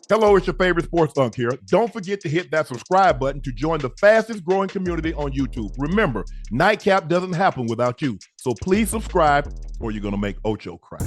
Hello, it's your favorite sports Unc here. Don't forget to hit that subscribe button to join the fastest growing community on YouTube. Remember, Nightcap doesn't happen without you. So please subscribe or you're going to make Ocho cry.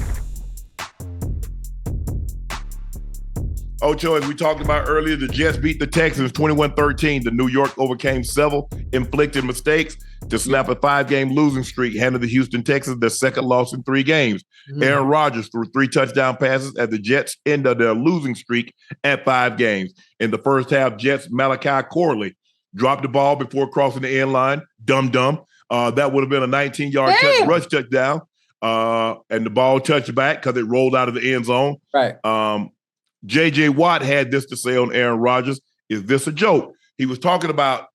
Ocho, as we talked about earlier, the Jets beat the Texans 21-13. The New York overcame several inflicted mistakes to snap a 5-game losing streak, handed the Houston Texans their second loss in 3 games. Aaron Rodgers threw 3 touchdown passes as the Jets ended their losing streak at 5 games. In the first half, Jets Malachi Corley dropped the ball before crossing the end line. Dum-dum. That would have been a 19-yard rush touchdown. And the ball touched back because it rolled out of the end zone. Right. J.J. Watt had this to say on Aaron Rodgers. Is this a joke? He was talking about,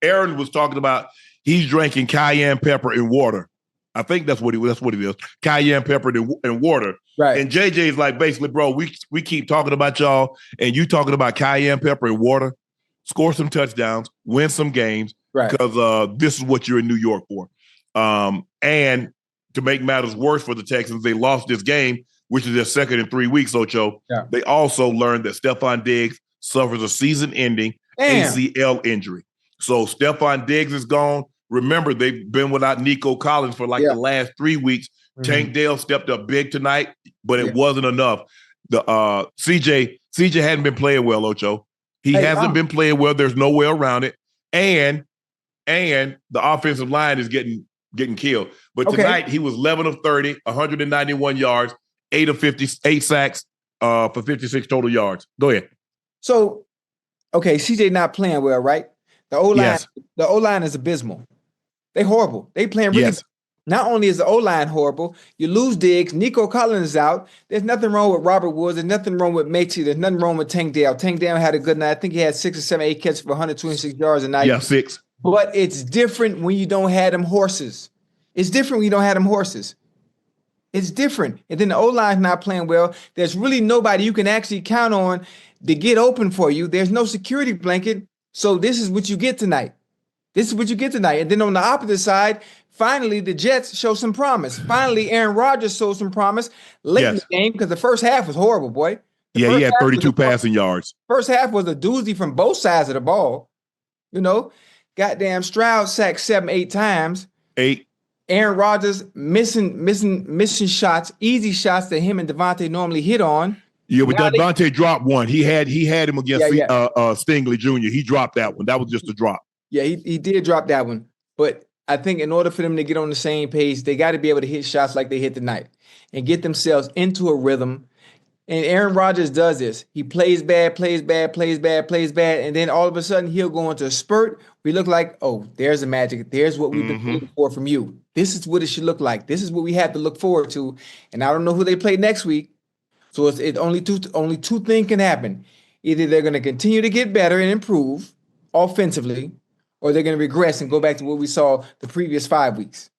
Aaron was talking about he's drinking cayenne pepper and water. I think that's what it is. Cayenne pepper and water. Right. And JJ is like, basically, bro, we keep talking about y'all and you talking about cayenne pepper and water. Score some touchdowns, win some games, because this is what you're in New York for. And to make matters worse for the Texans, they lost this game, which is their second in 3 weeks, Ocho. Yeah. They also learned that Stephon Diggs suffers a season-ending ACL injury. So Stephon Diggs is gone. Remember, they've been without Nico Collins for the last 3 weeks. Tank Dell stepped up big tonight, but it wasn't enough. The CJ hadn't been playing well, Ocho. He hasn't been playing well. There's no way around it. And the offensive line is getting killed. But tonight he was 11 of 30, 191 yards, 8 of 58 sacks for 56 total yards. Go ahead. So, CJ not playing well, right? The O-line is abysmal. They horrible. They playing really bad. Not only is the O-line horrible, you lose Diggs, Nico Collins is out. There's nothing wrong with Robert Woods. There's nothing wrong with Métis. There's nothing wrong with Tank Dell. Tank Dell had a good night. I think he had 6 or 7, 8 catches for 126 yards a night. Yeah, 6. But it's different when you don't have them horses. It's different when you don't have them horses. It's different. And then the O-line's not playing well. There's really nobody you can actually count on to get open for you. There's no security blanket. So this is what you get tonight. And then on the opposite side, finally, the Jets show some promise. Finally, Aaron Rodgers showed some promise late in the game because the first half was horrible, boy. He had 32 passing yards. First half was a doozy from both sides of the ball. You know, goddamn Stroud sacked 7, 8 times. 8. Aaron Rodgers missing shots, easy shots that him and Devontae normally hit on. Yeah, but Devontae dropped one. He had him against Stingley Jr. He dropped that one. That was just a drop. Yeah, he did drop that one. But I think in order for them to get on the same page, they got to be able to hit shots like they hit tonight and get themselves into a rhythm. And Aaron Rodgers does this. He plays bad, and then all of a sudden he'll go into a spurt. We look like, oh, there's the magic. There's what we've been looking for from you. This is what it should look like. This is what we have to look forward to. And I don't know who they play next week. So it's only two things can happen. Either they're going to continue to get better and improve offensively, or they're going to regress and go back to what we saw the previous 5 weeks.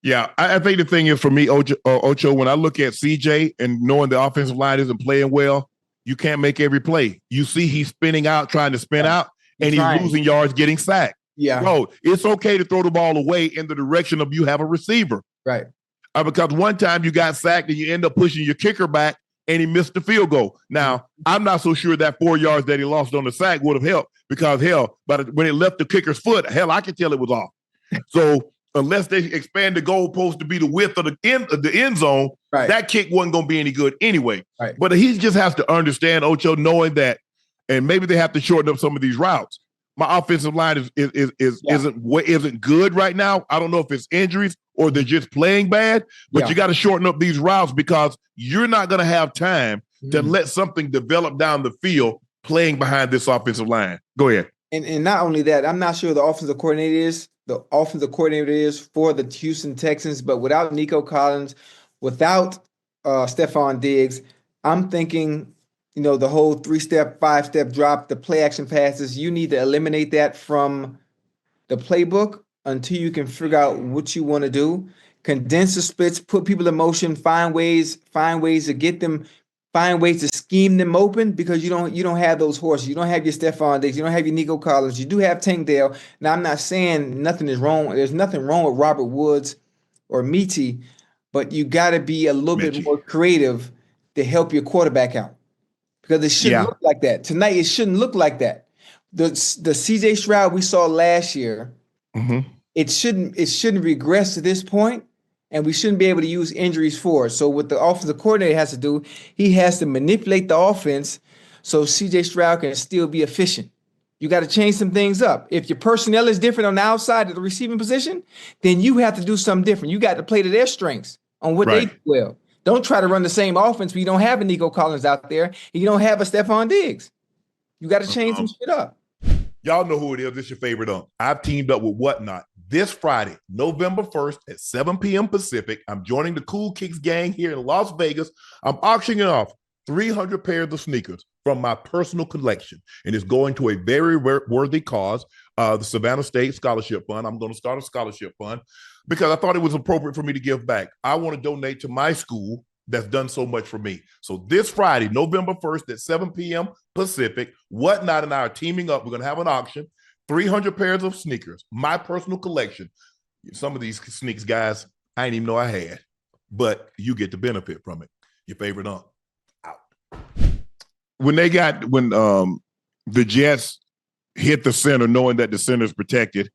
Yeah, I think the thing is for me, Ocho, when I look at CJ and knowing the offensive line isn't playing well, you can't make every play. You see he's spinning out, trying to spin out, and he's losing yards, getting sacked. Yeah. Bro, it's okay to throw the ball away in the direction of you have a receiver. Right. Because one time you got sacked and you end up pushing your kicker back and he missed the field goal. Now, I'm not so sure that 4 yards that he lost on the sack would have helped because, but when it left the kicker's foot, I could tell it was off. So unless they expand the goalpost to be the width of the end zone, that kick wasn't going to be any good anyway. Right. But he just has to understand, Ocho, knowing that, and maybe they have to shorten up some of these routes. My offensive line isn't good right now. I don't know if it's injuries or they're just playing bad, but you got to shorten up these routes because you're not going to have time to let something develop down the field playing behind this offensive line. Go ahead. And not only that, I'm not sure who the offensive coordinator is for the Houston Texans, but without Nico Collins, without Stephon Diggs, I'm thinking, the whole 3-step, 5-step drop, the play action passes, you need to eliminate that from the playbook until you can figure out what you want to do. Condense the splits, put people in motion, find ways to get them, find ways to scheme them open because you don't have those horses. You don't have your Stephon Diggs. You don't have your Nico Collins. You do have Tank Dell. Now, I'm not saying nothing is wrong. There's nothing wrong with Robert Woods or Métis, but you got to be a little bit more creative to help your quarterback out. because it shouldn't look like that. Tonight, it shouldn't look like that. The CJ Stroud we saw last year, it shouldn't regress to this point, and we shouldn't be able to use injuries for it. So what the offensive coordinator has to do, he has to manipulate the offense so CJ Stroud can still be efficient. You got to change some things up. If your personnel is different on the outside of the receiving position, then you have to do something different. You got to play to their strengths on what they do well. Don't try to run the same offense when you don't have a Nico Collins out there and you don't have a Stephon Diggs. You got to change some shit up. Y'all know who it is. This is your favorite Unc. I've teamed up with Whatnot this Friday, November 1st at 7 p.m. Pacific. I'm joining the Cool Kicks gang here in Las Vegas. I'm auctioning off 300 pairs of sneakers from my personal collection, and it's going to a very worthy cause, the Savannah State Scholarship Fund. I'm going to start a scholarship fund because I thought it was appropriate for me to give back. I want to donate to my school that's done so much for me. So this Friday, November 1st at 7 p.m. Pacific, Whatnot and I are teaming up. We're going to have an auction, 300 pairs of sneakers, my personal collection. Some of these sneaks, guys, I didn't even know I had, but you get to benefit from it. Your favorite Unc. Out. When the Jets hit the center, knowing that the center is protected,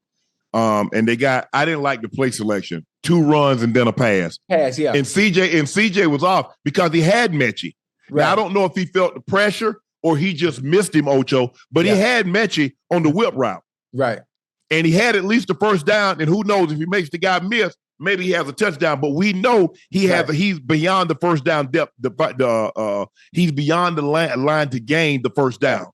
and I didn't like the play selection. 2 runs and then a pass. Pass, yeah. And CJ was off because he had Mechie. Right. Now, I don't know if he felt the pressure or he just missed him, Ocho, but he had Mechie on the whip route. Right. And he had at least the first down, and who knows if he makes the guy miss, maybe he has a touchdown, but we know he's beyond the first down depth. He's beyond the line to gain the first down.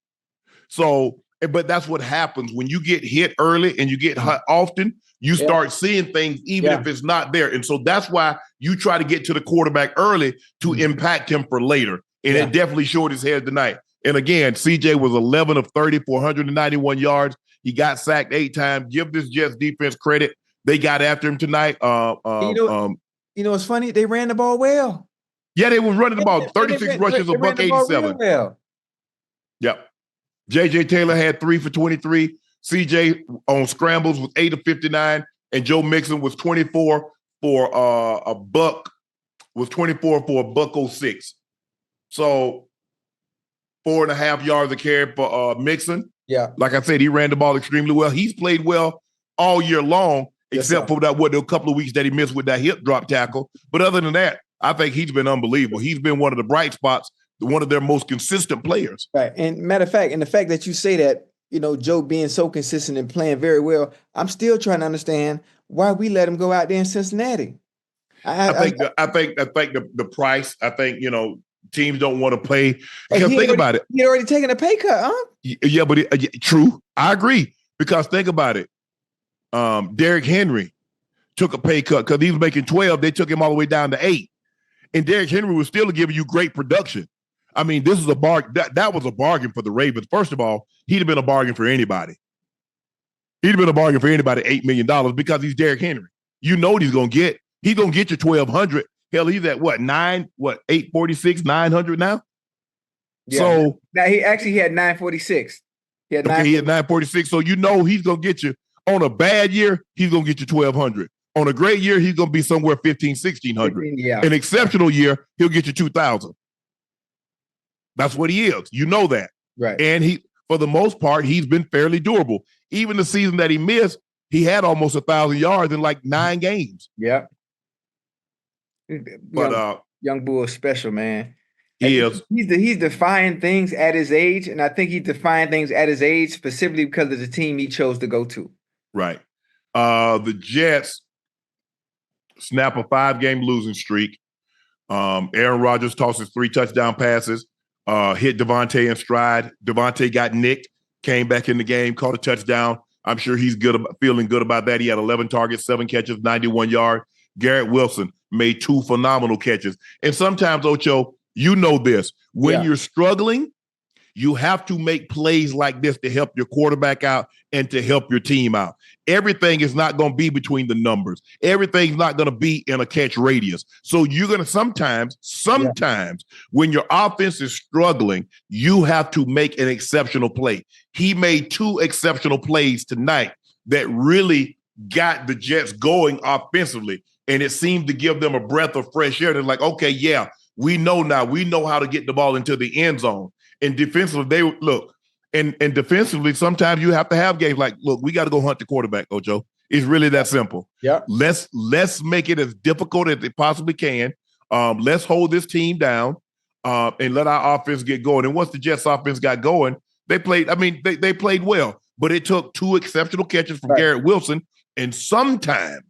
So, but that's what happens when you get hit early and you get hit often. You start seeing things even if it's not there. And so that's why you try to get to the quarterback early to impact him for later. And it definitely showed his head tonight. And again, CJ was 11 of 30 for 191 yards. He got sacked 8 times. Give this Jets defense credit. They got after him tonight. It's funny. They ran the ball well. Yeah, they were running the ball. 36 rushes, a buck 87. Well. Yep. J.J. Taylor had 3 for 23. CJ on scrambles was 8 of 59. And Joe Mixon was 24 for a buck 06. So 4.5 yards a carry for Mixon. Yeah. Like I said, he ran the ball extremely well. He's played well all year long, except for a couple of weeks that he missed with that hip drop tackle. But other than that, I think he's been unbelievable. He's been one of the bright spots, one of their most consistent players. Right. And matter of fact, and the fact that you say that, Joe being so consistent and playing very well, I'm still trying to understand why we let him go out there in Cincinnati. I think the price. I think teams don't want to pay. Because think about it. He already taken a pay cut, huh? Yeah, but true. I agree. Because think about it. Derrick Henry took a pay cut because he was making 12. They took him all the way down to 8. And Derrick Henry was still giving you great production. I mean, this is a bargain. That was a bargain for the Ravens. First of all, he'd have been a bargain for anybody. He'd have been a bargain for anybody, $8 million, because he's Derrick Henry. You know what he's going to get. He's going to get you 1,200. Hell, he's at 846, 900 now? Yeah. So now he had 946. He had 946. So he's going to get you. On a bad year, he's going to get you 1,200. On a great year, he's going to be somewhere 1,600. Yeah. An exceptional year, he'll get you 2,000. That's what he is. You know that. Right. And for the most part, he's been fairly durable. Even the season that he missed, he had almost 1,000 yards in like 9 games. Yeah. But young bull is special, man. He is. He's defying things at his age, and I think he's defying things at his age specifically because of the team he chose to go to. Right. The Jets snap a 5-game losing streak. Aaron Rodgers tosses 3 touchdown passes, hit Devontae in stride. Devontae got nicked, came back in the game, caught a touchdown. I'm sure he's feeling good about that. He had 11 targets, 7 catches, 91 yards. Garrett Wilson made 2 phenomenal catches. And sometimes, Ocho, you know this. When you're struggling, you have to make plays like this to help your quarterback out and to help your team out. Everything is not going to be between the numbers. Everything's not going to be in a catch radius. So you're going to sometimes when your offense is struggling, you have to make an exceptional play. He made 2 exceptional plays tonight that really got the Jets going offensively. And it seemed to give them a breath of fresh air. They're like, okay, yeah, we know now. We know how to get the ball into the end zone. And defensively, they look, and defensively, sometimes you have to have games like, look, we got to go hunt the quarterback, Ocho. It's really that simple. Yeah. Let's make it as difficult as it possibly can. Let's hold this team down and let our offense get going. And once the Jets offense got going, they played. I mean, they played well, but it took 2 exceptional catches from Garrett Wilson. And sometimes,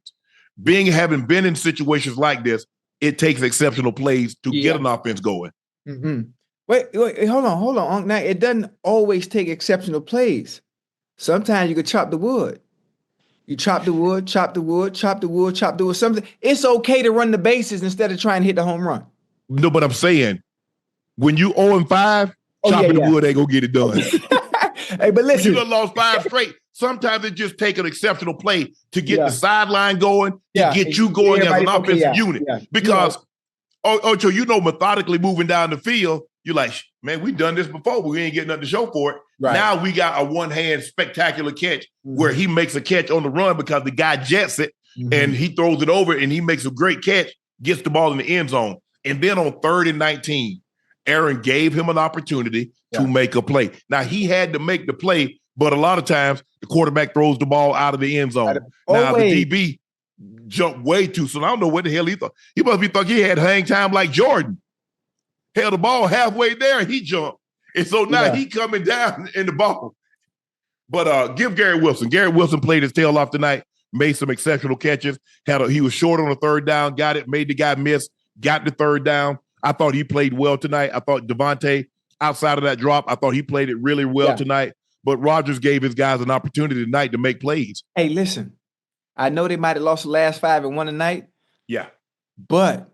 having been in situations like this, it takes exceptional plays to get an offense going. Mm-hmm. Wait, hold on. Now, it doesn't always take exceptional plays. Sometimes you can chop the wood. You chop the wood. Something. It's okay to run the bases instead of trying to hit the home run. No, but I'm saying, when you 0-5, chopping the wood ain't gonna get it done. Hey, but listen, you done lost 5 straight. Sometimes it just takes an exceptional play to get the sideline going, to get you going as an offensive unit. Because, Ocho, methodically moving down the field, you're like, man, we've done this before, but we ain't getting nothing to show for it. Right. Now we got a one-hand spectacular catch where he makes a catch on the run because the guy jets it and he throws it over and he makes a great catch, gets the ball in the end zone. And then on 3rd and 19, Aaron gave him an opportunity to make a play. Now, he had to make the play, but a lot of times the quarterback throws the ball out of the end zone. Now, the DB jumped way too soon. I don't know what the hell he thought. He must be thought he had hang time like Jordan. Held the ball halfway there and he jumped. And so now he coming down in the ball. But give Garrett Wilson. Garrett Wilson played his tail off tonight, made some exceptional catches. He was short on the 3rd down, got it, made the guy miss, got the 3rd down. I thought he played well tonight. I thought Devontae, outside of that drop, I thought he played it really well tonight. But Rodgers gave his guys an opportunity tonight to make plays. Hey, listen, I know they might have lost the last 5 and won tonight. Yeah. But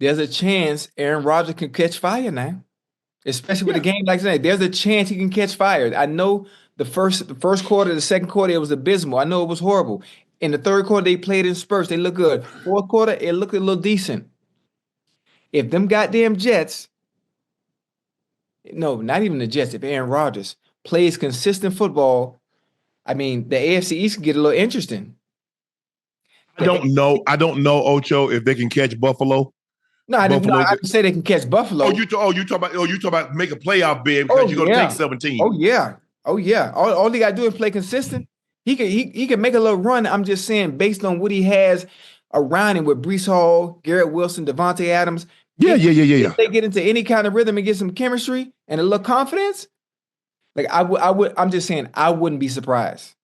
there's a chance Aaron Rodgers can catch fire now, especially with a game like tonight. There's a chance he can catch fire. I know the first quarter, the second quarter, it was abysmal. I know it was horrible. In the 3rd quarter, they played in spurts. They look good. 4th quarter, it looked a little decent. If them goddamn Jets, no, not even the Jets, if Aaron Rodgers plays consistent football, I mean, the AFC East can get a little interesting. I don't know, Ocho, if they can catch Buffalo. No, I didn't say they can catch Buffalo. You talk about make a playoff bid because you're gonna take 17. Oh yeah. All they gotta do is play consistent. He can make a little run. I'm just saying, based on what he has around him with Breece Hall, Garrett Wilson, Devontae Adams. Yeah. If they get into any kind of rhythm and get some chemistry and a little confidence, like I'm just saying, I wouldn't be surprised.